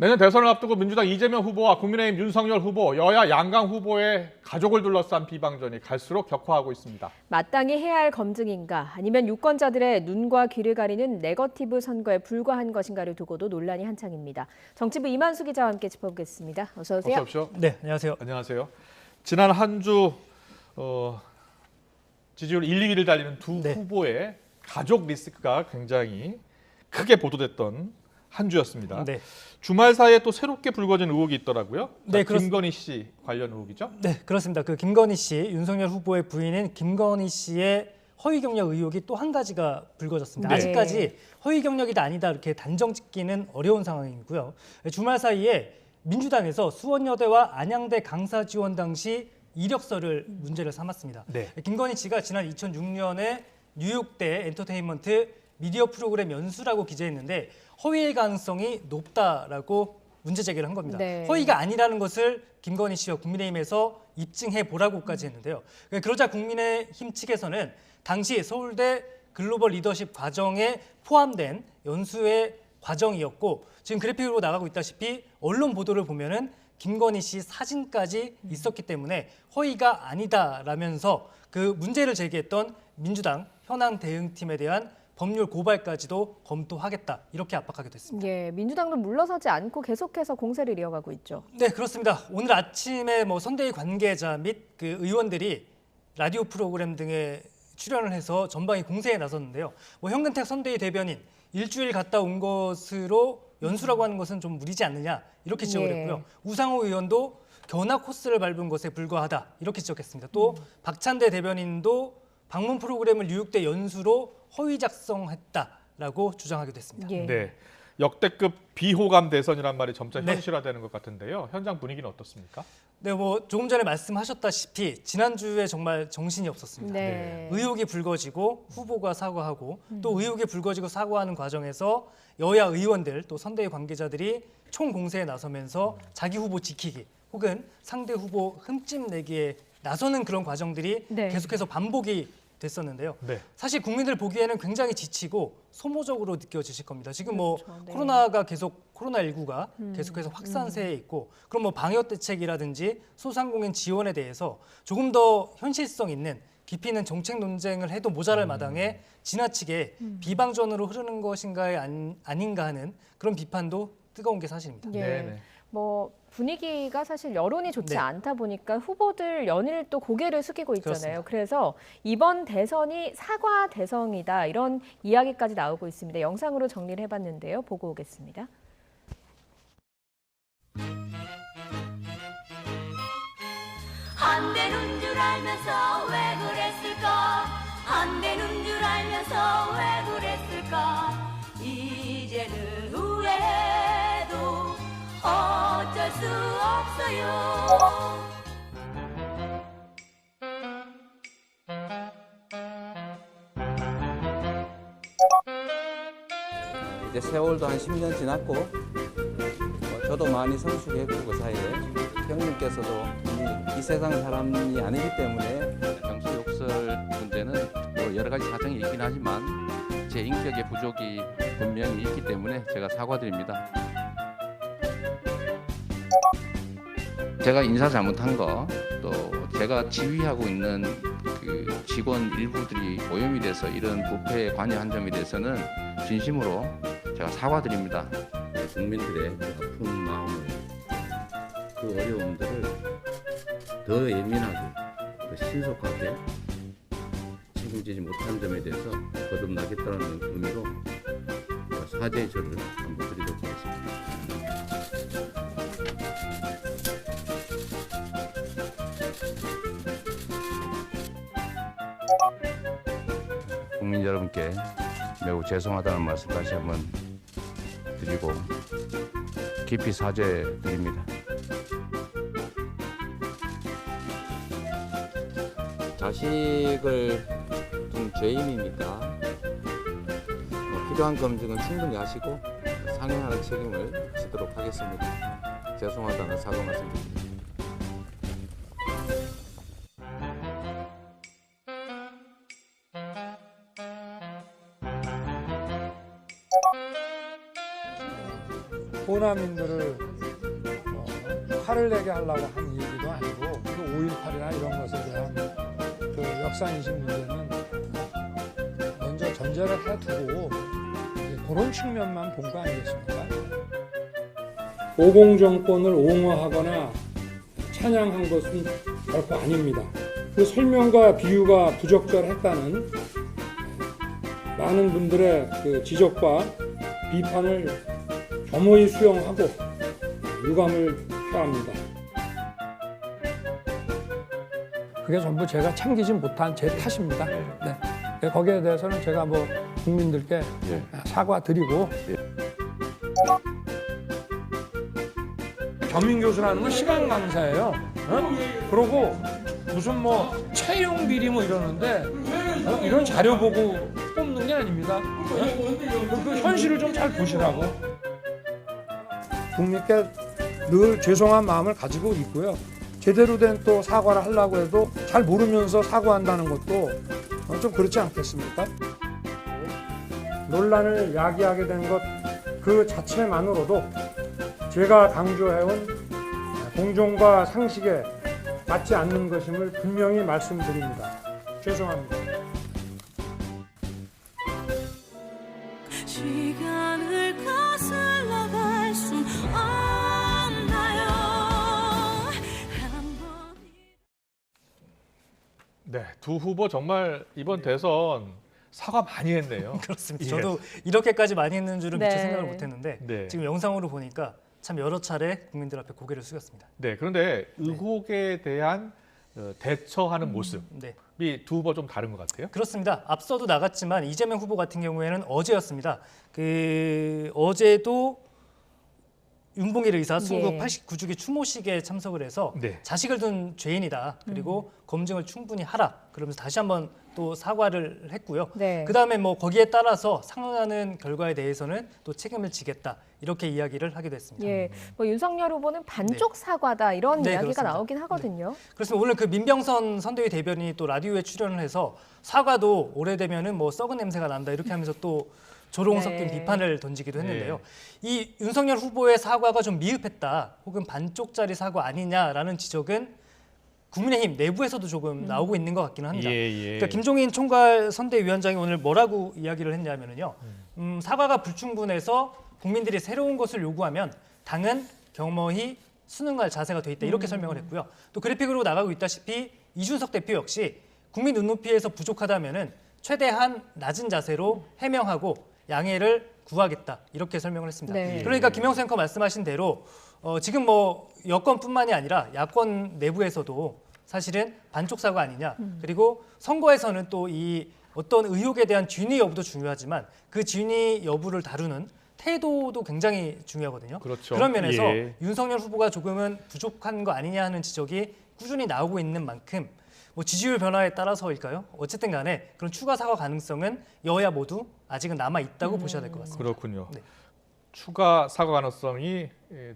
내년 대선을 앞두고 민주당 이재명 후보와 국민의힘 윤석열 후보, 여야 양강 후보의 가족을 둘러싼 비방전이 갈수록 격화하고 있습니다. 마땅히 해야 할 검증인가 아니면 유권자들의 눈과 귀를 가리는 네거티브 선거에 불과한 것인가를 두고도 논란이 한창입니다. 정치부 이만수 기자와 함께 짚어보겠습니다. 어서 오세요. 어서 오십시오. 네, 안녕하세요. 안녕하세요. 지난 한 주 지지율 1, 2위를 달리는 두 후보의 가족 리스크가 굉장히 크게 보도됐던 한 주였습니다. 네. 주말 사이에 또 새롭게 불거진 의혹이 있더라고요. 네, 김건희 씨 관련 의혹이죠? 네, 그렇습니다. 그 김건희 씨, 윤석열 후보의 부인인 김건희 씨의 허위 경력 의혹이 또 한 가지가 불거졌습니다. 네. 아직까지 허위 경력이다 아니다 이렇게 단정짓기는 어려운 상황이고요. 주말 사이에 민주당에서 수원여대와 안양대 강사 지원 당시 이력서를 문제를 삼았습니다. 네. 김건희 씨가 지난 2006년에 뉴욕대 엔터테인먼트 미디어 프로그램 연수라고 기재했는데 허위일 가능성이 높다라고 문제 제기를 한 겁니다. 네. 허위가 아니라는 것을 김건희 씨와 국민의힘에서 입증해 보라고까지 했는데요. 그러자 국민의힘 측에서는 당시 서울대 글로벌 리더십 과정에 포함된 연수의 과정이었고 지금 그래픽으로 나가고 있다시피 언론 보도를 보면은 김건희 씨 사진까지 있었기 때문에 허위가 아니다라면서 그 문제를 제기했던 민주당 현안 대응팀에 대한 법률 고발까지도 검토하겠다 이렇게 압박하게 됐습니다. 예, 민주당도 물러서지 않고 계속해서 공세를 이어가고 있죠. 네, 그렇습니다. 오늘 아침에 선대위 관계자 및 그 의원들이 라디오 프로그램 등에 출연을 해서 전방위 공세에 나섰는데요. 현근택 선대위 대변인 일주일 갔다 온 것으로 연수라고 하는 것은 좀 무리지 않느냐 이렇게 지적을 했고요. 우상호 의원도 견학 코스를 밟은 것에 불과하다 이렇게 지적했습니다. 또 박찬대 대변인도 방문 프로그램을 뉴욕대 연수로 허위 작성했다라고 주장하기도 했습니다. 예. 네. 역대급 비호감 대선이란 말이 점차 네. 현실화되는 것 같은데요. 현장 분위기는 어떻습니까? 네, 조금 전에 말씀하셨다시피 지난주에 정말 정신이 없었습니다. 네. 의혹이 불거지고 후보가 사과하고 또 의혹이 불거지고 사과하는 과정에서 여야 의원들 또 선대위 관계자들이 총공세에 나서면서 자기 후보 지키기 혹은 상대 후보 흠집 내기에 나서는 그런 과정들이 네. 계속해서 반복이 됐었는데요. 네. 사실 국민들 보기에는 굉장히 지치고 소모적으로 느껴지실 겁니다. 지금 그렇죠. 네. 코로나가 계속 코로나19가 계속해서 확산세에 있고 그럼 방역 대책이라든지 소상공인 지원에 대해서 조금 더 현실성 있는 깊이 있는 정책 논쟁을 해도 모자랄 마당에 지나치게 비방전으로 흐르는 것인가에 아닌가 하는 그런 비판도 뜨거운 게 사실입니다. 예. 네, 네. 분위기가 사실 여론이 좋지 네. 않다 보니까 후보들 연일 또 고개를 숙이고 있잖아요. 그렇습니다. 그래서 이번 대선이 사과 대선이다 이런 이야기까지 나오고 있습니다. 영상으로 정리를 해봤는데요. 보고 오겠습니다. 안 되는 줄 알면서 왜 그랬을까 안 되는 줄 알면서 왜 그랬을까 이제는 후회해도 어쩔 수 없어요 이제 세월도 한 10년 지났고 저도 많이 성숙했고 그 사이에 형님께서도 이 세상 사람이 아니기 때문에 정치 욕설 문제는 뭐 여러 가지 사정이 있긴 하지만 제 인격의 부족이 분명히 있기 때문에 제가 사과드립니다. 제가 인사 잘못한 거, 또 제가 지휘하고 있는 그 직원 일부들이 오염이 돼서 이런 부패에 관여한 점에 대해서는 진심으로 제가 사과드립니다. 국민들의 아픈 마음을 그 어려움들을 더 예민하게 더 신속하게 책임지지 못한 점에 대해서 거듭나겠다는 의미로 사죄의 절을 한번 드리도록 하겠습니다. 국민 여러분께 매우 죄송하다는 말씀 다시 한번 드리고 깊이 사죄드립니다. 자식을 둔 죄인이니까 필요한 검증은 충분히 하시고 상응하는 책임을 지도록 하겠습니다. 죄송하다는 사과 말씀드립니다. 호남 민주화민들을 화를 내게 하려고 한 얘기도 아니고 그 5.18이나 이런 것에 대한 그 역사인식 문제는 먼저 전제를 해두고 이제 그런 측면만 본 거 아니겠습니까? 50 정권을 옹호하거나 찬양한 것은 결코 아닙니다. 그 설명과 비유가 부적절했다는 많은 분들의 그 지적과 비판을 겸허히 수용하고 유감을 표합니다. 그게 전부 제가 챙기지 못한 제 탓입니다. 네. 거기에 대해서는 제가 뭐 국민들께 사과드리고 겸임교수라는 건 시간 강사예요. 그러고 무슨 뭐 채용 비리 뭐 이러는데 이런 자료 보고 뽑는 게 아닙니다. 그 현실을 좀 잘 보시라고. 국민께 늘 죄송한 마음을 가지고 있고요. 제대로 된 또 사과를 하려고 해도 잘 모르면서 사과한다는 것도 좀 그렇지 않겠습니까? 논란을 야기하게 된 것 그 자체만으로도 제가 강조해온 공정과 상식에 맞지 않는 것임을 분명히 말씀드립니다. 죄송합니다. 시간을 거슬러 갈 순 없나요? 네, 두 후보 정말 이번 대선 사과 많이 했네요. 그렇습니다. 예. 저도 이렇게까지 많이 했는 줄은 미처 네. 생각을 못했는데 네. 지금 영상으로 보니까 참 여러 차례 국민들 앞에 고개를 숙였습니다. 네, 그런데 의혹에 대한 대처하는 모습이 네. 두 후보 좀 다른 것 같아요. 그렇습니다. 앞서도 나갔지만 이재명 후보 같은 경우에는 어제였습니다. 어제도 윤봉길 의사 순국 89주기 추모식에 참석을 해서 네. 자식을 둔 죄인이다. 그리고 검증을 충분히 하라. 그러면서 다시 한번 또 사과를 했고요. 네. 그다음에 뭐 거기에 따라서 상응하는 결과에 대해서는 또 책임을 지겠다. 이렇게 이야기를 하기도 했습니다. 예, 뭐 윤석열 후보는 반쪽 사과다 이런 네, 이야기가 그렇습니다. 나오긴 하거든요. 그렇습니다. 오늘 그 민병선 선대위 대변인이 또 라디오에 출연을 해서 사과도 오래되면은 뭐 썩은 냄새가 난다 이렇게 하면서 또 조롱 섞인 네. 비판을 던지기도 했는데요. 이 윤석열 후보의 사과가 좀 미흡했다, 혹은 반쪽짜리 사과 아니냐라는 지적은 국민의힘 내부에서도 조금 나오고 있는 것 같기는 합니다. 그러니까 김종인 총괄 선대위원장이 오늘 뭐라고 이야기를 했냐면요. 사과가 불충분해서 국민들이 새로운 것을 요구하면 당은 겸허히 순응할 자세가 돼 있다 이렇게 설명을 했고요. 또 그래픽으로 나가고 있다시피 이준석 대표 역시 국민 눈높이에서 부족하다면은 최대한 낮은 자세로 해명하고 양해를 구하겠다 이렇게 설명을 했습니다. 네. 그러니까 김영수 앵커 말씀하신 대로 지금 뭐 여권뿐만이 아니라 야권 내부에서도 사실은 반쪽 사과 아니냐. 그리고 선거에서는 또 이 어떤 의혹에 대한 진위 여부도 중요하지만 그 진위 여부를 다루는 태도도 굉장히 중요하거든요. 그렇죠. 그런 면에서 예. 윤석열 후보가 조금은 부족한 거 아니냐 하는 지적이 꾸준히 나오고 있는 만큼 뭐 지지율 변화에 따라서일까요? 어쨌든 간에 그런 추가 사과 가능성은 여야 모두 아직은 남아 있다고 보셔야 될 것 같습니다. 그렇군요. 네. 추가 사과 가능성이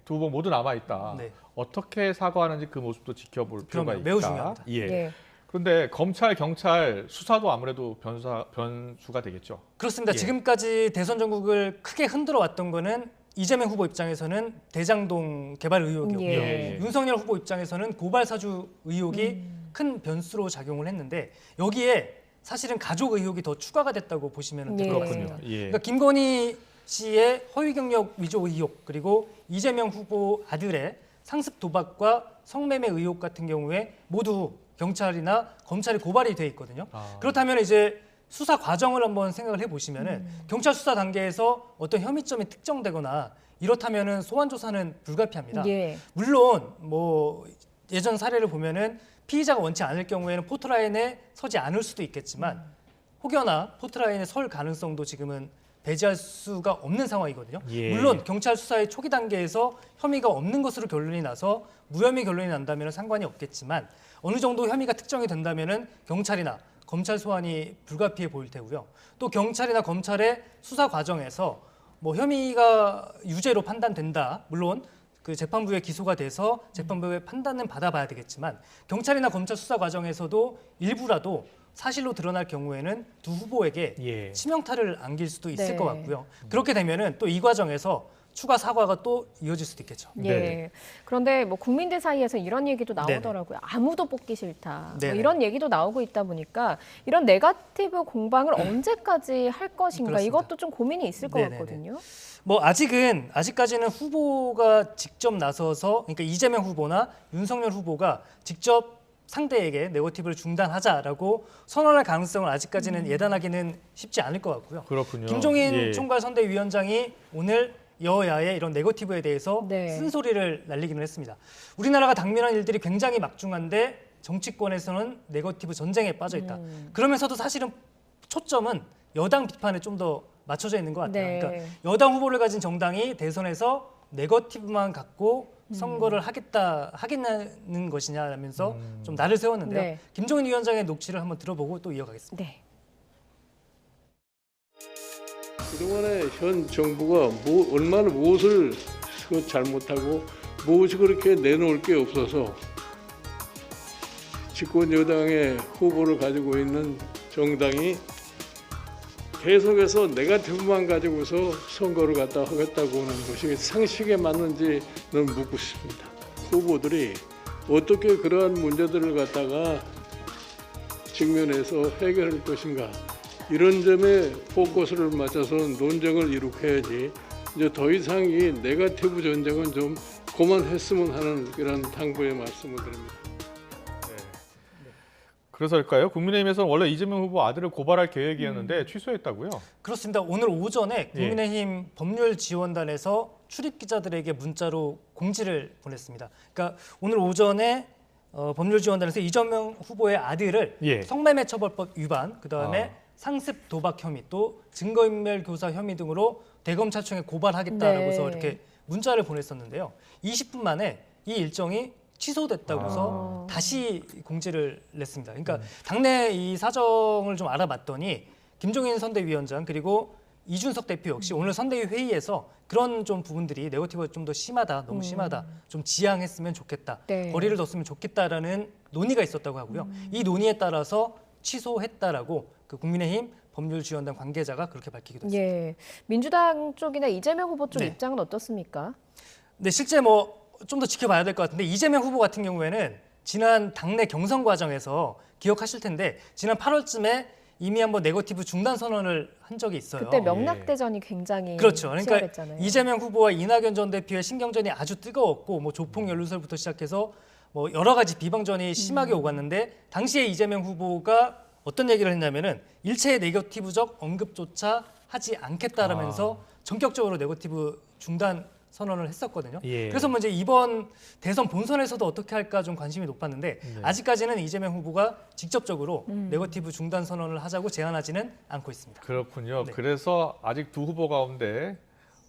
두 후보 모두 남아 있다. 네. 어떻게 사과하는지 그 모습도 지켜볼 필요가 그럼요. 있다. 매우 중요합니다. 예. 예. 그런데 검찰, 경찰 수사도 아무래도 변수가 되겠죠. 그렇습니다. 예. 지금까지 대선 전국을 크게 흔들어 왔던 거는 이재명 후보 입장에서는 대장동 개발 의혹이었고요. 예. 윤석열 후보 입장에서는 고발 사주 의혹이 큰 변수로 작용을 했는데 여기에 사실은 가족 의혹이 더 추가가 됐다고 보시면 될 것 예. 같습니다. 예. 그러니까 김건희 씨의 허위 경력 위조 의혹, 그리고 이재명 후보 아들의 상습 도박과 성매매 의혹 같은 경우에 모두 경찰이나 검찰이 고발이 돼 있거든요. 그렇다면 이제 수사 과정을 한번 생각을 해보시면은 경찰 수사 단계에서 어떤 혐의점이 특정되거나 이렇다면은 소환 조사는 불가피합니다. 예. 물론 뭐 예전 사례를 보면은 피의자가 원치 않을 경우에는 포트라인에 서지 않을 수도 있겠지만 혹여나 포트라인에 설 가능성도 지금은 배제할 수가 없는 상황이거든요. 예. 물론 경찰 수사의 초기 단계에서 혐의가 없는 것으로 결론이 나서 무혐의 결론이 난다면 상관이 없겠지만 어느 정도 혐의가 특정이 된다면 경찰이나 검찰 소환이 불가피해 보일 테고요. 또 경찰이나 검찰의 수사 과정에서 뭐 혐의가 유죄로 판단된다. 물론 그 재판부에 기소가 돼서 재판부의 판단은 받아봐야 되겠지만 경찰이나 검찰 수사 과정에서도 일부라도 사실로 드러날 경우에는 두 후보에게 예. 치명타를 안길 수도 있을 네. 것 같고요. 그렇게 되면은 또 이 과정에서 추가 사과가 또 이어질 수도 있겠죠. 예. 네. 그런데 뭐 국민들 사이에서 이런 얘기도 나오더라고요. 아무도 뽑기 싫다. 뭐 네네. 이런 얘기도 나오고 있다 보니까 이런 네거티브 공방을 언제까지 할 것인가 그렇습니다. 이것도 좀 고민이 있을 것 네네네. 같거든요. 뭐 아직까지는 후보가 직접 나서서 그러니까 이재명 후보나 윤석열 후보가 직접 상대에게 네거티브를 중단하자라고 선언할 가능성을 아직까지는 예단하기는 쉽지 않을 것 같고요. 그렇군요. 김종인 예. 총괄선대위원장이 오늘 여야의 이런 네거티브에 대해서 네. 쓴소리를 날리기는 했습니다. 우리나라가 당면한 일들이 굉장히 막중한데 정치권에서는 네거티브 전쟁에 빠져 있다. 그러면서도 사실은 초점은 여당 비판에 좀 더 맞춰져 있는 것 같아요. 네. 그러니까 여당 후보를 가진 정당이 대선에서 네거티브만 갖고 선거를 하겠다는 것이냐라면서 좀 날을 세웠는데요. 네. 김종인 위원장의 녹취를 한번 들어보고 또 이어가겠습니다. 네. 그동안에 현 정부가 얼마나 무엇을 잘못하고 무엇이 그렇게 내놓을 게 없어서 집권 여당의 후보를 가지고 있는 정당이 계속해서 네거티브만 가지고서 선거를 갖다 하겠다고 하는 것이 상식에 맞는지는 묻고 싶습니다. 후보들이 어떻게 그러한 문제들을 갖다가 직면해서 해결할 것인가 이런 점에 포커스를 맞춰서 논쟁을 이룩해야지 이제 더 이상 이 네거티브 전쟁은 좀 그만했으면 하는 그런 당부의 말씀을 드립니다. 그래서일까요? 국민의힘에서는 원래 이재명 후보 아들을 고발할 계획이었는데 취소했다고요? 그렇습니다. 오늘 오전에 국민의힘 법률지원단에서 출입 기자들에게 문자로 공지를 보냈습니다. 그러니까 오늘 오전에 법률지원단에서 이재명 후보의 아들을 예. 성매매 처벌법 위반, 그다음에 상습 도박 혐의, 또 증거인멸 교사 혐의 등으로 대검찰청에 고발하겠다라고 해서 네. 이렇게 문자를 보냈었는데요. 20분 만에 이 일정이 취소됐다고 해서 다시 공지를 냈습니다. 그러니까 당내 이 사정을 좀 알아봤더니 김종인 선대위원장 그리고 이준석 대표 역시 오늘 선대위 회의에서 그런 좀 부분들이 네거티브가 좀 더 심하다, 너무 심하다, 좀 지양했으면 좋겠다, 네. 거리를 뒀으면 좋겠다라는 논의가 있었다고 하고요. 이 논의에 따라서 취소했다라고 그 국민의힘 법률지원단 관계자가 그렇게 밝히기도 했습니다. 예. 민주당 쪽이나 이재명 후보 쪽 네. 입장은 어떻습니까? 네, 실제 뭐 좀 더 지켜봐야 될 것 같은데 이재명 후보 같은 경우에는 지난 당내 경선 과정에서 기억하실 텐데 지난 8월쯤에 이미 한번 네거티브 중단 선언을 한 적이 있어요. 그때 명락대전이 굉장히 그렇죠. 그러니까 치열했잖아요. 이재명 후보와 이낙연 전 대표의 신경전이 아주 뜨거웠고 뭐 조폭 연루설부터 시작해서 뭐 여러 가지 비방전이 심하게 오갔는데 당시에 이재명 후보가 어떤 얘기를 했냐면은 일체의 네거티브적 언급조차 하지 않겠다라면서 전격적으로 네거티브 중단 선언을 했었거든요. 예. 그래서 뭐 이제 이번 대선 본선에서도 어떻게 할까 좀 관심이 높았는데 아직까지는 이재명 후보가 직접적으로 네거티브 중단 선언을 하자고 제안하지는 않고 있습니다. 그렇군요. 네. 그래서 아직 두 후보 가운데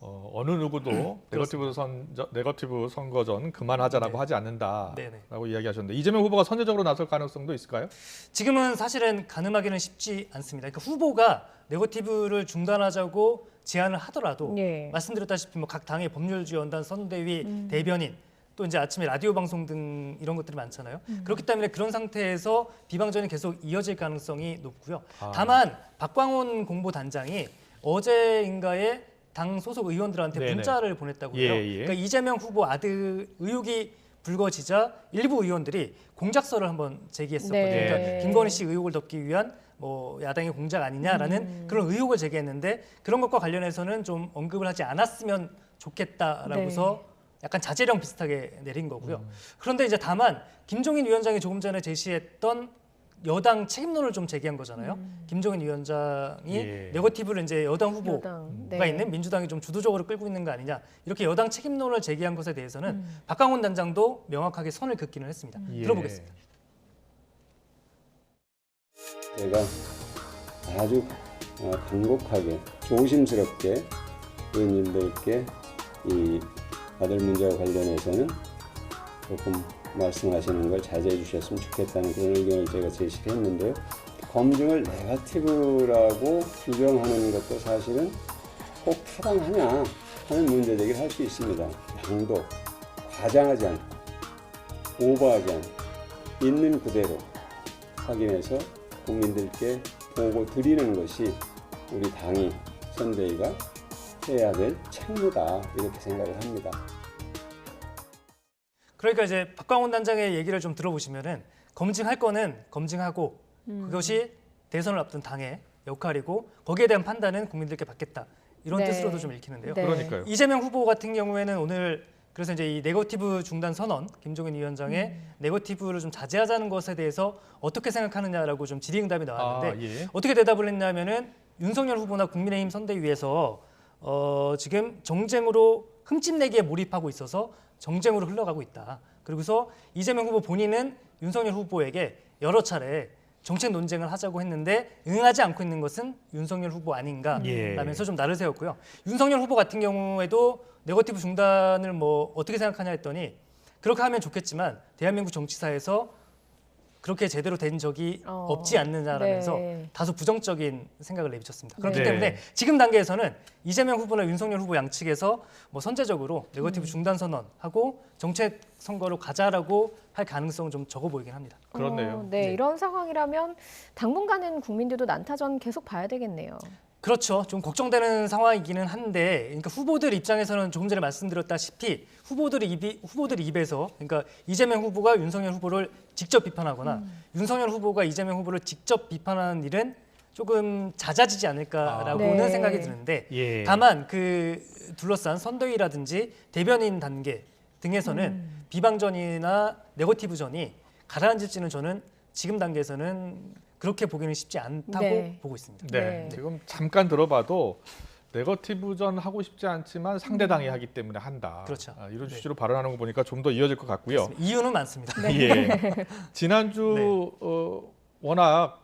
어느 누구도 네거티브 선거전 그만하자라고 네. 하지 않는다라고 네네. 이야기하셨는데 이재명 후보가 선제적으로 나설 가능성도 있을까요? 지금은 사실은 가늠하기는 쉽지 않습니다. 그러니까 후보가 네거티브를 중단하자고 제안을 하더라도 예. 말씀드렸다시피 뭐 각 당의 법률지원단 선대위 대변인 또 이제 아침에 라디오 방송 등 이런 것들이 많잖아요. 그렇기 때문에 그런 상태에서 비방전이 계속 이어질 가능성이 높고요. 다만 박광온 공보단장이 어제인가에 당 소속 의원들한테 네네. 문자를 보냈다고 해요. 예, 예. 그러니까 이재명 후보 아들 의혹이 불거지자 일부 의원들이 공작서를 한번 제기했었거든요. 네. 그러니까 김건희 씨 의혹을 덮기 위한 뭐 야당의 공작 아니냐라는 그런 의혹을 제기했는데 그런 것과 관련해서는 좀 언급을 하지 않았으면 좋겠다라고서 약간 자제령 비슷하게 내린 거고요. 그런데 이제 다만 김종인 위원장이 조금 전에 제시했던 여당 책임론을 좀 제기한 거잖아요. 김종인 위원장이 예. 네거티브를 이제 여당 후보가 여당, 네. 있는 민주당이 좀 주도적으로 끌고 있는 거 아니냐 이렇게 여당 책임론을 제기한 것에 대해서는 박광온 단장도 명확하게 선을 긋기는 했습니다. 예. 들어보겠습니다. 제가 아주 간곡하게 조심스럽게 의원님들께 이 아들 문제와 관련해서는 조금 말씀하시는 걸 자제해 주셨으면 좋겠다는 그런 의견을 제가 제시를 했는데요. 검증을 네거티브라고 규정하는 것도 사실은 꼭 타당하냐 하는 문제제기를 할 수 있습니다. 양도 과장하지 않고 오버하지 않고 있는 그대로 확인해서 국민들께 보고 드리는 것이 우리 당이 선대위가 해야 될 책무다 이렇게 생각을 합니다. 그러니까 이제 박광훈 단장의 얘기를 좀 들어보시면은 검증할 거는 검증하고 그것이 대선을 앞둔 당의 역할이고 거기에 대한 판단은 국민들께 받겠다 이런 네. 뜻으로도 좀 읽히는데요. 네. 그러니까요. 이재명 후보 같은 경우에는 오늘 그래서 이제 이 네거티브 중단 선언 김종인 위원장의 네거티브를 좀 자제하자는 것에 대해서 어떻게 생각하느냐라고 좀 질의응답이 나왔는데 예. 어떻게 대답을 했냐면은 윤석열 후보나 국민의힘 선대위에서 지금 정쟁으로 흠집내기에 몰입하고 있어서 정쟁으로 흘러가고 있다. 그리고서 이재명 후보 본인은 윤석열 후보에게 여러 차례 정책 논쟁을 하자고 했는데 응하지 않고 있는 것은 윤석열 후보 아닌가라면서 좀 날을 세웠고요. 윤석열 후보 같은 경우에도 네거티브 중단을 뭐 어떻게 생각하냐 했더니 그렇게 하면 좋겠지만 대한민국 정치사에서 그렇게 제대로 된 적이 없지 않느냐라면서 네. 다소 부정적인 생각을 내비쳤습니다. 그렇기 네. 때문에 지금 단계에서는 이재명 후보나 윤석열 후보 양측에서 뭐 선제적으로 네거티브 중단 선언하고 정책 선거로 가자라고 할 가능성은 좀 적어 보이긴 합니다. 그렇네요. 네, 네. 이런 상황이라면 당분간은 국민들도 난타전 계속 봐야 되겠네요. 그렇죠. 좀 걱정되는 상황이기는 한데, 그러니까 후보들 입장에서는 조금 전에 말씀드렸다시피 후보들의 입에서, 그러니까 이재명 후보가 윤석열 후보를 직접 비판하거나 윤석열 후보가 이재명 후보를 직접 비판하는 일은 조금 잦아지지 않을까라고는 네. 생각이 드는데, 예. 다만 그 둘러싼 선대위라든지 대변인 단계 등에서는 비방전이나 네거티브전이 가라앉을지는 저는 지금 단계에서는 그렇게 보기는 쉽지 않다고 네. 보고 있습니다. 네. 네. 지금 잠깐 들어봐도 네거티브전 하고 싶지 않지만 상대당이 하기 때문에 한다. 그렇죠. 이런 네. 취지로 발언하는 거 보니까 좀 더 이어질 것 같고요. 이유는 많습니다. 예. 지난주 네. 워낙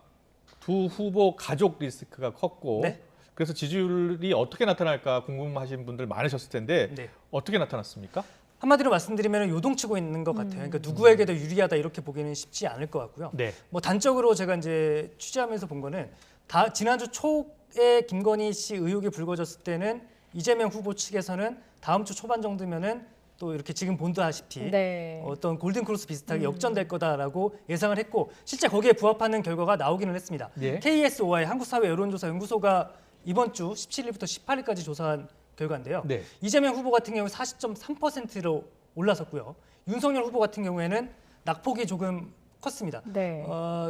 두 후보 가족 리스크가 컸고 네. 그래서 지지율이 어떻게 나타날까 궁금하신 분들 많으셨을 텐데 네. 어떻게 나타났습니까? 한마디로 말씀드리면 요동치고 있는 것 같아요. 그러니까 누구에게 더 유리하다 이렇게 보기는 쉽지 않을 것 같고요. 네. 뭐 단적으로 제가 이제 취재하면서 본 거는 지난주 초에 김건희 씨 의혹이 불거졌을 때는 이재명 후보 측에서는 다음 주 초반 정도면은 또 이렇게 지금 본다시피 네. 어떤 골든크로스 비슷하게 역전될 거다라고 예상을 했고 실제 거기에 부합하는 결과가 나오기는 했습니다. 예. KSOI 한국사회 여론조사 연구소가 이번 주 17일부터 18일까지 조사한 결과인데요. 네. 이재명 후보 같은 경우 40.3%로 올라섰고요. 윤석열 후보 같은 경우에는 낙폭이 조금 컸습니다. 네.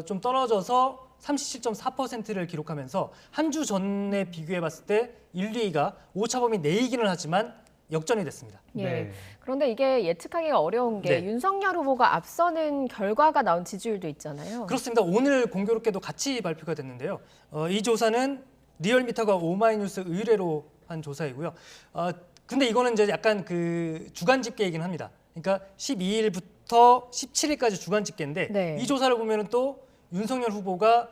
좀 떨어져서 37.4%를 기록하면서 한 주 전에 비교해봤을 때 1, 2위가 오차범위 내이기는 하지만 역전이 됐습니다. 예. 네. 그런데 이게 예측하기가 어려운 게 네. 윤석열 후보가 앞서는 결과가 나온 지지율도 있잖아요. 그렇습니다. 오늘 공교롭게도 같이 발표가 됐는데요. 이 조사는 리얼미터가 오마이뉴스 의뢰로 한 조사이고요. 근데 이거는 이제 약간 그 주간 집계이긴 합니다. 그러니까 12일부터 17일까지 주간 집계인데 네. 이 조사를 보면은 또 윤석열 후보가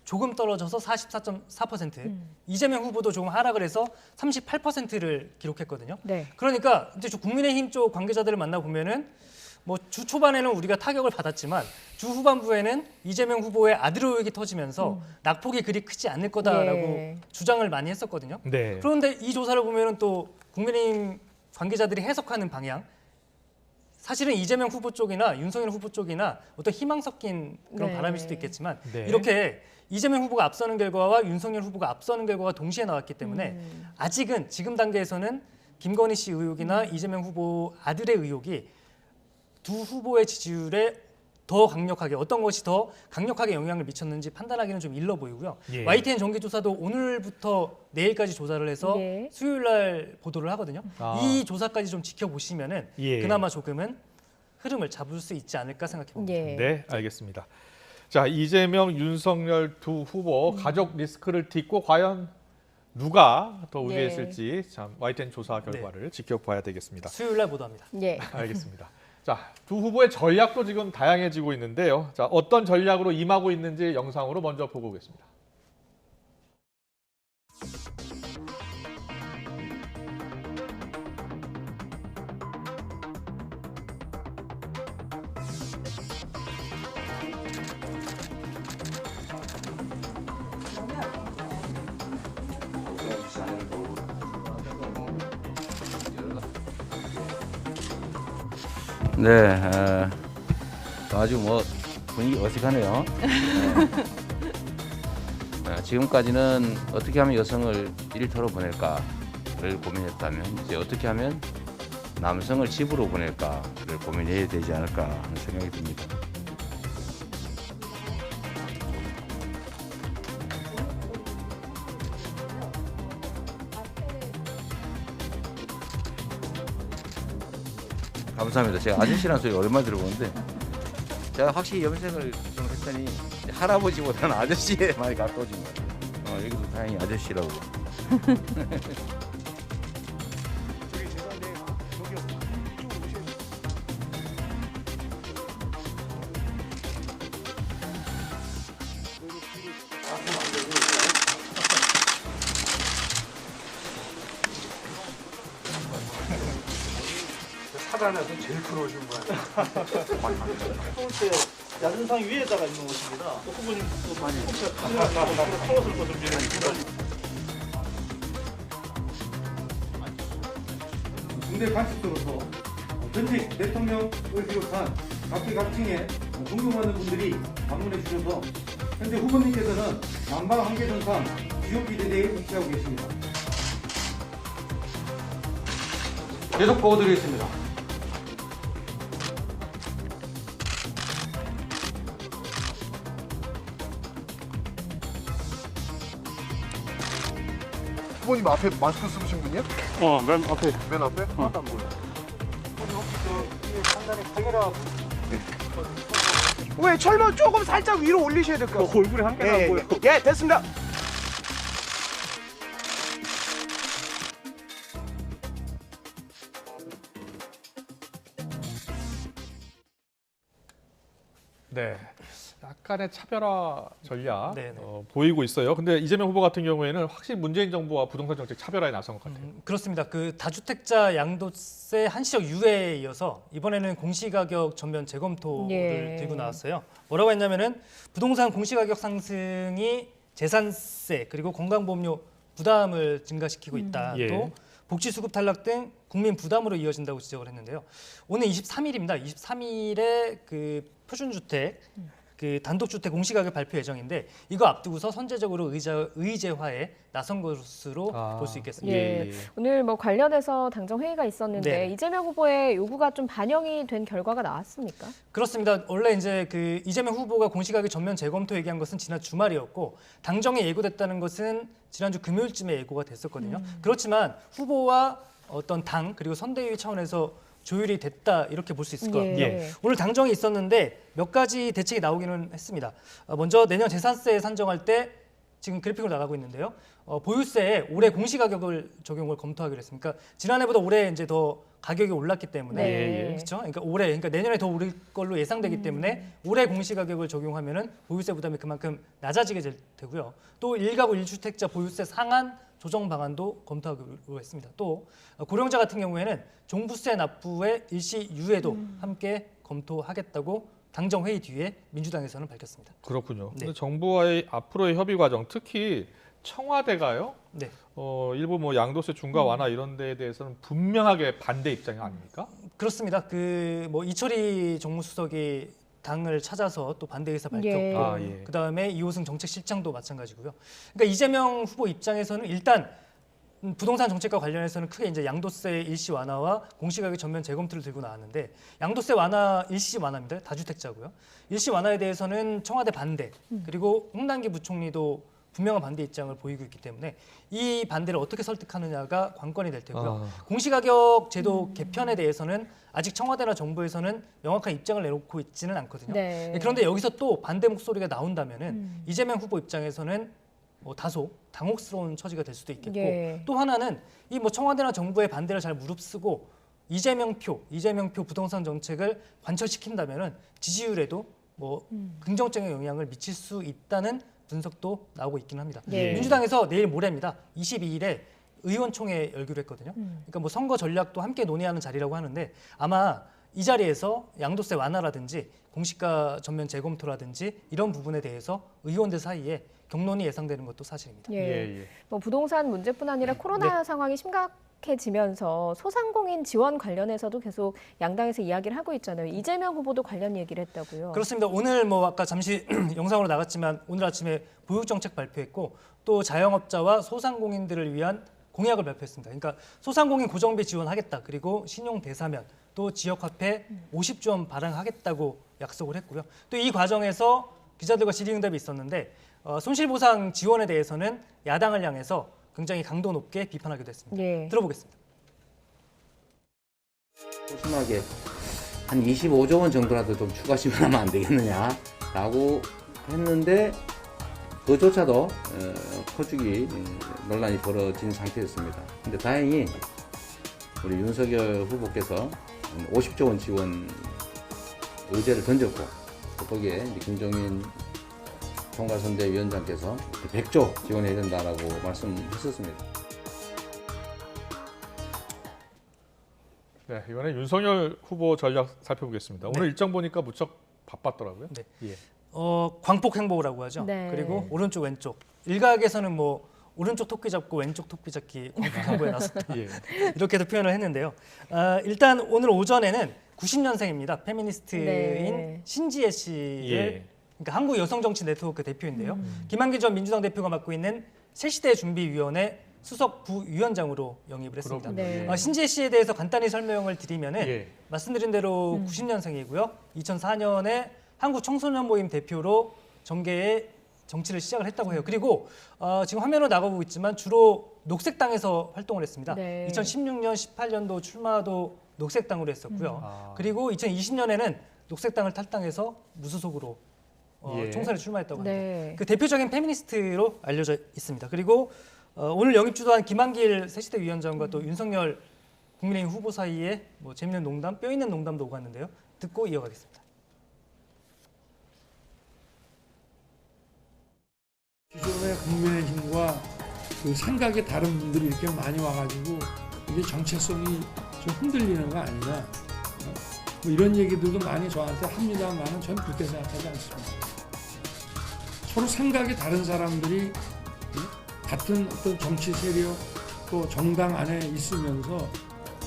조금 떨어져서 44.4%, 이재명 후보도 조금 하락을 해서 38%를 기록했거든요. 네. 그러니까 이제 국민의힘 쪽 관계자들을 만나 보면은 뭐 주 초반에는 우리가 타격을 받았지만 주 후반부에는 이재명 후보의 아들 의혹이 터지면서 낙폭이 그리 크지 않을 거다라고 예. 주장을 많이 했었거든요. 네. 그런데 이 조사를 보면은 또 국민의힘 관계자들이 해석하는 방향, 사실은 이재명 후보 쪽이나 윤석열 후보 쪽이나 어떤 희망 섞인 그런 네. 바람일 수도 있겠지만 네. 이렇게 이재명 후보가 앞서는 결과와 윤석열 후보가 앞서는 결과가 동시에 나왔기 때문에 아직은 지금 단계에서는 김건희 씨 의혹이나 이재명 후보 아들의 의혹이 두 후보의 지지율에 더 강력하게 어떤 것이 더 강력하게 영향을 미쳤는지 판단하기는 좀 일러 보이고요. 예. YTN 정기조사도 오늘부터 내일까지 조사를 해서 예. 수요일 날 보도를 하거든요. 아. 이 조사까지 좀 지켜보시면은 예. 그나마 조금은 흐름을 잡을 수 있지 않을까 생각해 봅니다. 예. 네, 알겠습니다. 자, 이재명, 윤석열 두 후보 가족 리스크를 딛고 과연 누가 더 우위했을지 참 YTN 조사 결과를 지켜봐야 되겠습니다. 수요일 날 보도합니다. 예. 알겠습니다. 자, 두 후보의 전략도 지금 다양해지고 있는데요. 자, 어떤 전략으로 임하고 있는지 영상으로 먼저 보고 오겠습니다. 네, 아주 뭐 분위기 어색하네요. 지금까지는 어떻게 하면 여성을 일터로 보낼까 고민했다면 이제 어떻게 하면 남성을 집으로 보낼까를 고민해야 되지 않을까 하는 생각이 듭니다. 감사합니다. 제가 아저씨라는 소리 오랜만에 들어보는데 제가 확실히 염색을 좀 했더니 할아버지보다는 아저씨에 많이 가까워진 것 같아요. 여기도 다행히 아저씨라고. 사단에서 제일 큰 옷인 거야. 야전상 위에다가 입는 옷입니다. 후보님 또 많이 콩옷을 입고 준비했습니다. 중대 관습으로서 전직 대통령을 비롯한 각계각층의 존경하는 분들이 방문해 주셔서 현재 후보님께서는 남방 한계전상 지역비대대에 위치하고 계십니다. 계속 보여드리겠습니다. 후보님 앞에 마스크 쓰신 분이요? 맨 앞에. 맨 앞에? 하나도 안 보여. 왜 철문 조금 살짝 위로 올리셔야 될 것 같아요. 얼굴이 한 개도 안 보여. 예, 됐습니다. 네. 약간의 차별화 전략 네, 네. 보이고 있어요. 근데 이재명 후보 같은 경우에는 확실히 문재인 정부와 부동산 정책 차별화에 나선 것 같아요. 그렇습니다. 그 다주택자 양도세 한시적 유예에 이어서 이번에는 공시가격 전면 재검토를 예. 들고 나왔어요. 뭐라고 했냐면은 부동산 공시가격 상승이 재산세 그리고 건강보험료 부담을 증가시키고 있다. 예. 또 복지수급 탈락 등 국민 부담으로 이어진다고 지적을 했는데요. 오늘 23일입니다. 23일에 그 표준주택 그 단독주택 공시가격 발표 예정인데 이거 앞두고서 선제적으로 의제화에 나선 것으로 볼 수 있겠습니다. 예. 오늘 뭐 관련해서 당정 회의가 있었는데 네. 이재명 후보의 요구가 좀 반영이 된 결과가 나왔습니까? 그렇습니다. 원래 이제 그 이재명 후보가 공시가격 전면 재검토 얘기한 것은 지난 주말이었고 당정에 예고됐다는 것은 지난주 금요일쯤에 예고가 됐었거든요. 그렇지만 후보와 어떤 당 그리고 선대위 차원에서 조율이 됐다 이렇게 볼 수 있을 것 같고요. 예. 오늘 당정이 있었는데 몇 가지 대책이 나오기는 했습니다. 먼저 내년 재산세 산정할 때 지금 그래픽으로 나가고 있는데요. 보유세에 올해 공시가격을 적용을 검토하기로 했습니다. 그러니까 지난해보다 올해 이제 더 가격이 올랐기 때문에 네. 그렇죠. 그러니까 내년에 더 오를 걸로 예상되기 때문에 올해 공시가격을 적용하면은 보유세 부담이 그만큼 낮아지게 되고요. 또 1가구 1주택자 보유세 상한 조정 방안도 검토하기로 했습니다. 또 고령자 같은 경우에는 종부세 납부의 일시 유예도 함께 검토하겠다고 당정 회의 뒤에 민주당에서는 밝혔습니다. 그렇군요. 네. 근데 정부와의 앞으로의 협의 과정, 특히 청와대가요. 네. 일부 뭐 양도세 중과 완화 이런 데에 대해서는 분명하게 반대 입장이 아닙니까? 그렇습니다. 그 뭐 이철희 정무수석이 당을 찾아서 또 반대 의사 밝혔고 예. 그다음에 이호승 정책실장도 마찬가지고요. 그러니까 이재명 후보 입장에서는 일단 부동산 정책과 관련해서는 크게 이제 양도세 일시 완화와 공시가격 전면 재검토를 들고 나왔는데 양도세 완화 일시 완화입니다. 다주택자고요. 일시 완화에 대해서는 청와대 반대 그리고 홍남기 부총리도 분명한 반대 입장을 보이고 있기 때문에 이 반대를 어떻게 설득하느냐가 관건이 될 테고요. 공시가격 제도 개편에 대해서는 아직 청와대나 정부에서는 명확한 입장을 내놓고 있지는 않거든요. 네. 그런데 여기서 또 반대 목소리가 나온다면은 이재명 후보 입장에서는 뭐 다소 당혹스러운 처지가 될 수도 있겠고 예. 또 하나는 이 뭐 청와대나 정부의 반대를 잘 무릅쓰고 이재명표 부동산 정책을 관철시킨다면은 지지율에도 뭐 긍정적인 영향을 미칠 수 있다는 분석도 나오고 있긴 합니다. 예. 민주당에서 내일 모레입니다. 22일에 의원총회 열기로 했거든요. 그러니까 뭐 선거 전략도 함께 논의하는 자리라고 하는데 아마 이 자리에서 양도세 완화라든지 공시가 전면 재검토라든지 이런 부분에 대해서 의원들 사이에 격론이 예상되는 것도 사실입니다. 예. 뭐 부동산 문제뿐 아니라 코로나 상황이 심각해지면서 소상공인 지원 관련해서도 계속 양당에서 이야기를 하고 있잖아요. 이재명 후보도 관련 얘기를 했다고요. 그렇습니다. 오늘 뭐 아까 잠시 영상으로 나갔지만 오늘 아침에 보육정책 발표했고 또 자영업자와 소상공인들을 위한 공약을 발표했습니다. 그러니까 소상공인 고정비 지원하겠다. 그리고 신용 대사면 또 지역화폐 50조 원 발행하겠다고 약속을 했고요. 또 이 과정에서 기자들과 질의응답이 있었는데 손실보상 지원에 대해서는 야당을 향해서 굉장히 강도 높게 비판하기도 했습니다. 예. 들어보겠습니다. 소심하게 한 25조 원 정도라도 좀 추가 지원하면 안 되겠느냐라고 했는데 그조차도 퍼주기 논란이 벌어진 상태였습니다. 근데 다행히 우리 윤석열 후보께서 50조 원 지원 의제를 던졌고 또 거기에 이제 김종인 총괄선대위원장께서 100조 지원해야 된다라고 말씀했었습니다. 네, 이번에 윤석열 후보 전략 살펴보겠습니다. 오늘 일정 보니까 무척 바빴더라고요. 네. 예. 광폭 행보라고 하죠. 네. 그리고 오른쪽 왼쪽. 일각에서는 뭐 오른쪽 토끼 잡고 왼쪽 토끼 잡기 광폭 행보에 나섰다. 예. 이렇게도 표현을 했는데요. 일단 오늘 오전에는 90년생입니다. 페미니스트인 네. 신지혜 씨를 예. 그러니까 한국 여성정치 네트워크 대표인데요. 김한길 전 민주당 대표가 맡고 있는 새시대 준비위원회 수석 부위원장으로 영입을 했습니다. 네. 신지혜 씨에 대해서 간단히 설명을 드리면은 예. 말씀드린 대로 90년생이고요. 2004년에 한국 청소년 모임 대표로 정계의 정치를 시작을 했다고 해요. 그리고 지금 화면으로 나가고 있지만 주로 녹색당에서 활동을 했습니다. 네. 2016년, 18년도 출마도 녹색당으로 했었고요. 그리고 2020년에는 녹색당을 탈당해서 무소속으로 예. 총선에 출마했다고 합니다. 네. 그 대표적인 페미니스트로 알려져 있습니다. 그리고 오늘 영입 주도한 김한길 새시대 위원장과 또 윤석열 국민의힘 후보 사이에 뭐 재밌는 농담, 뼈 있는 농담도 오갔는데요. 듣고 이어가겠습니다. 기존의 국민의힘과 그 생각이 다른 분들이 이렇게 많이 와가지고 이게 정체성이 좀 흔들리는 거 아니냐. 뭐 이런 얘기들도 많이 저한테 합니다만은 저는 그렇게 생각하지 않습니다. 서로 생각이 다른 사람들이 같은 어떤 정치 세력 또 정당 안에 있으면서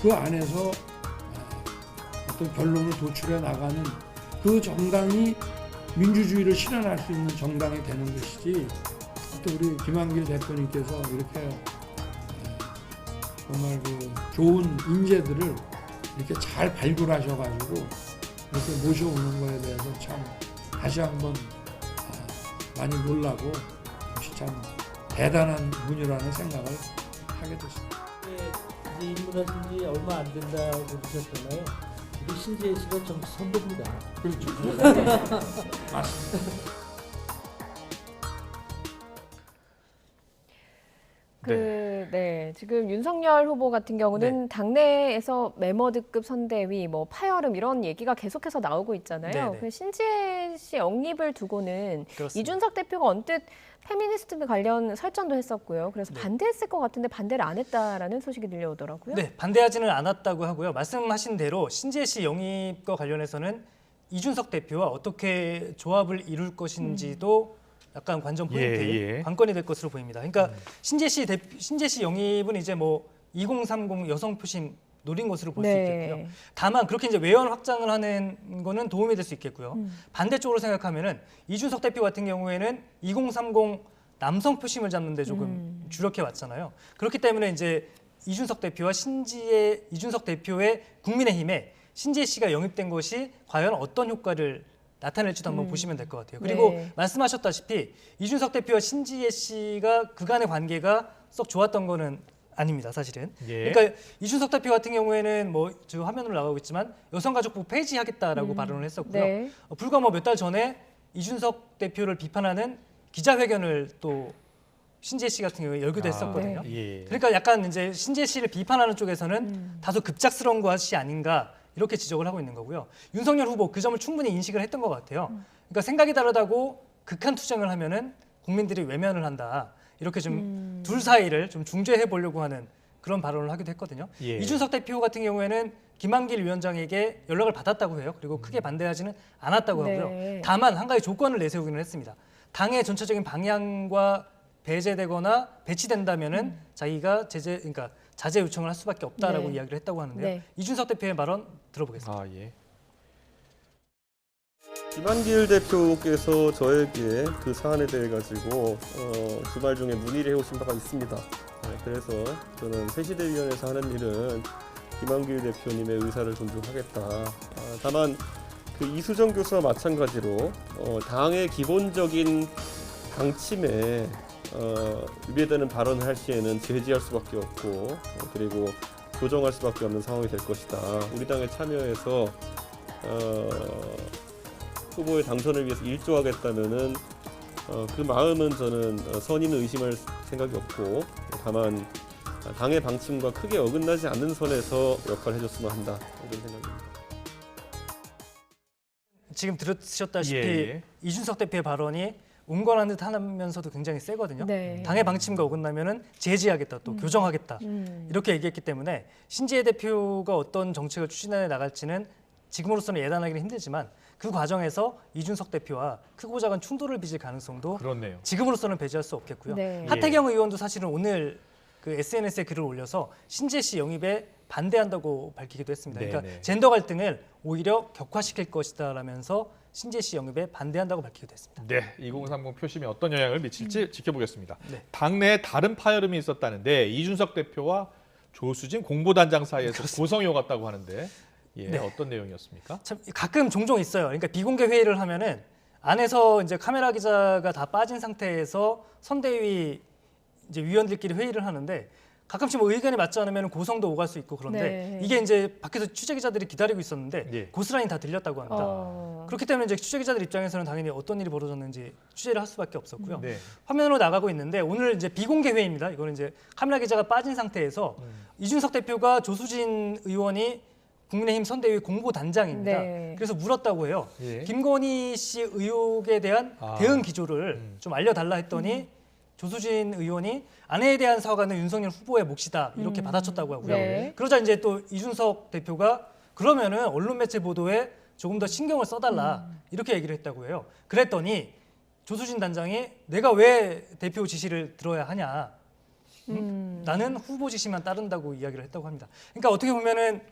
그 안에서 어떤 결론을 도출해 나가는 그 정당이 민주주의를 실현할 수 있는 정당이 되는 것이지 또 우리 김한길 대표님께서 이렇게 정말 그 좋은 인재들을 이렇게 잘 발굴하셔가지고 이렇게 모셔오는 거에 대해서 참 다시 한번 많이 놀라고 역시 참 대단한 분이라는 생각을 하게 됐습니다. 이제 입문하신 지 얼마 안 된다고 그러셨잖아요. 우리 신지혜 씨가 정치 선배입니다. 그렇죠. 맞습니다. 지금 윤석열 후보 같은 경우는 당내에서 메머드급 선대위, 뭐 파열음 이런 얘기가 계속해서 나오고 있잖아요. 네. 그 신지혜 씨 영입을 두고는 그렇습니다. 이준석 대표가 언뜻 페미니스트 관련 설전도 했었고요. 그래서 반대했을 것 같은데 반대를 안 했다라는 소식이 들려오더라고요. 네, 반대하지는 않았다고 하고요. 말씀하신 대로 신지혜 씨 영입과 관련해서는 이준석 대표와 어떻게 조합을 이룰 것인지도 약간 관전 포인트, 관건이 될 것으로 보입니다. 그러니까 신지혜 씨 영입은 이제 뭐 2030 여성 표심 노린 것으로 볼 수 있겠고요. 다만 그렇게 이제 외연 확장을 하는 거는 도움이 될 수 있겠고요. 반대쪽으로 생각하면은 이준석 대표 같은 경우에는 2030 남성 표심을 잡는데 조금 주력해 왔잖아요. 그렇기 때문에 이제 이준석 대표와 이준석 대표의 국민의힘에 신지혜 씨가 영입된 것이 과연 어떤 효과를 나타낼지도 한번 보시면 될 것 같아요. 그리고 말씀하셨다시피 이준석 대표와 신지혜 씨가 그간의 관계가 썩 좋았던 거는 아닙니다, 사실은. 그러니까 이준석 대표 같은 경우에는 뭐 지금 화면으로 나가고 있지만 여성가족부 폐지하겠다라고 발언을 했었고요. 불과 뭐 몇 달 전에 이준석 대표를 비판하는 기자회견을 또 신지혜 씨 같은 경우에 열기도 했었거든요. 그러니까 약간 이제 신지혜 씨를 비판하는 쪽에서는 다소 급작스러운 것이 아닌가 이렇게 지적을 하고 있는 거고요. 윤석열 후보 그 점을 충분히 인식을 했던 것 같아요. 그러니까 생각이 다르다고 극한 투쟁을 하면은 국민들이 외면을 한다. 이렇게 좀 둘 사이를 좀 중재해 보려고 하는 그런 발언을 하기도 했거든요. 이준석 대표 같은 경우에는 김한길 위원장에게 연락을 받았다고 해요. 그리고 크게 반대하지는 않았다고 하고요. 다만 한 가지 조건을 내세우기는 했습니다. 당의 전체적인 방향과 배제되거나 배치된다면은 자기가 그러니까 자제 요청을 할 수밖에 없다라고 이야기를 했다고 하는데요. 이준석 대표의 발언 들어보겠습니다. 김한길 대표께서 저에게 그 사안에 대해 가지고 주말 중에 문의를 해오신 바가 있습니다. 그래서 저는 새시대위원회에서 하는 일은 김한길 대표님의 의사를 존중하겠다. 다만 그 이수정 교수와 마찬가지로 당의 기본적인 방침에 위배되는 발언을 할 시에는 제지할 수밖에 없고 그리고 조정할 수밖에 없는 상황이 될 것이다. 우리 당에 참여해서 후보의 당선을 위해서 일조하겠다면은 그 마음은 저는 선의는 의심할 생각이 없고 다만 당의 방침과 크게 어긋나지 않는 선에서 역할을 해줬으면 한다 이런 생각입니다. 지금 들으셨다시피 이준석 대표의 발언이 온건한 듯 하면서도 굉장히 세거든요. 네. 당의 방침과 어긋나면은 제지하겠다, 또 교정하겠다 이렇게 얘기했기 때문에 신재혜 대표가 어떤 정책을 추진해 나갈지는 지금으로서는 예단하기는 힘들지만 그 과정에서 이준석 대표와 크고 작은 충돌을 빚을 가능성도 그렇네요. 지금으로서는 배제할 수 없겠고요. 네. 하태경 의원도 사실은 오늘 그 SNS에 글을 올려서 신재 씨 영입에 반대한다고 밝히기도 했습니다. 그러니까 네네. 젠더 갈등을 오히려 격화시킬 것이다라면서 신재 씨 영입에 반대한다고 밝히기도 했습니다. 네, 2030 표심에 어떤 영향을 미칠지 지켜보겠습니다. 네. 당내에 다른 파열음이 있었다는데 이준석 대표와 조수진 공보단장 사이에서 고성이 오갔다고 하는데 네. 어떤 내용이었습니까? 참 가끔 종종 있어요. 그러니까 비공개 회의를 하면은 안에서 이제 카메라 기자가 다 빠진 상태에서 선대위 이제 위원들끼리 회의를 하는데 가끔씩 뭐 의견이 맞지 않으면 고성도 오갈 수 있고 그런데 네. 이게 이제 밖에서 취재 기자들이 기다리고 있었는데 예. 고스란히 다 들렸다고 합니다. 그렇기 때문에 이제 취재 기자들 입장에서는 당연히 어떤 일이 벌어졌는지 취재를 할 수밖에 없었고요. 네. 화면으로 나가고 있는데 오늘 이제 비공개 회의입니다. 이거는 이제 카메라 기자가 빠진 상태에서 이준석 대표가 조수진 의원이 국민의힘 선대위 공보단장입니다. 네. 그래서 물었다고 해요. 예. 김건희 씨 의혹에 대한 대응 기조를 좀 알려달라 했더니 조수진 의원이 아내에 대한 사과는 윤석열 후보의 몫이다 이렇게 받아쳤다고 하고요. 네. 그러자 이제 또 이준석 대표가 그러면은 언론 매체 보도에 조금 더 신경을 써달라 이렇게 얘기를 했다고 해요. 그랬더니 조수진 단장이 내가 왜 대표 지시를 들어야 하냐? 나는 후보 지시만 따른다고 이야기를 했다고 합니다. 그러니까 어떻게 보면은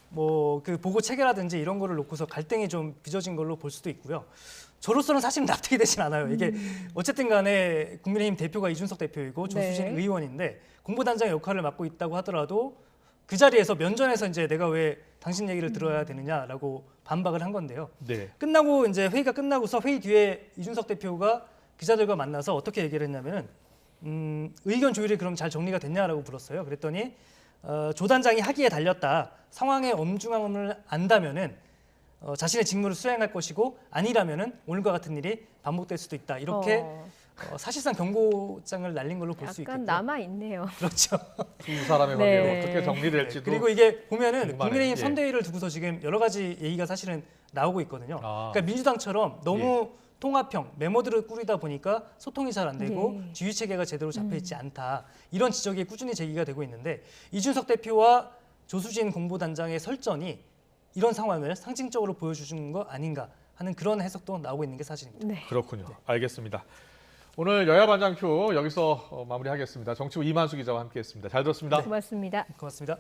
뭐 그 보고 체계라든지 이런 거를 놓고서 갈등이 좀 빚어진 걸로 볼 수도 있고요. 저로서는 사실 납득이 되진 않아요. 이게 어쨌든 간에 국민의힘 대표가 이준석 대표이고 조수진 네. 의원인데 공보단장의 역할을 맡고 있다고 하더라도 그 자리에서 면전에서 이제 내가 왜 당신 얘기를 들어야 되느냐라고 반박을 한 건데요. 네. 끝나고 이제 회의가 끝나고서 회의 뒤에 이준석 대표가 기자들과 만나서 어떻게 얘기를 했냐면은 의견 조율이 그럼 잘 정리가 됐냐라고 물었어요. 그랬더니 조 단장이 하기에 달렸다. 상황의 엄중함을 안다면은 자신의 직무를 수행할 것이고 아니라면은 오늘과 같은 일이 반복될 수도 있다. 이렇게 사실상 경고장을 날린 걸로 볼 수 있겠죠. 약간 남아 있네요. 그렇죠. 두 사람의 네. 관계가 어떻게 정리될지도. 그리고 이게 보면은 궁금하네요. 국민의힘 예. 선대위를 두고서 지금 여러 가지 얘기가 사실은 나오고 있거든요. 아. 그러니까 민주당처럼 너무 통합형 메모들을 꾸리다 보니까 소통이 잘 안 되고 예. 지휘 체계가 제대로 잡혀 있지 않다. 이런 지적이 꾸준히 제기가 되고 있는데 이준석 대표와 조수진 공보단장의 설전이 이런 상황을 상징적으로 보여주는 거 아닌가 하는 그런 해석도 나오고 있는 게 사실입니다. 네. 그렇군요. 알겠습니다. 오늘 여야 반장큐 여기서 마무리하겠습니다. 정치부 이만수 기자와 함께했습니다. 잘 들었습니다. 고맙습니다. 고맙습니다.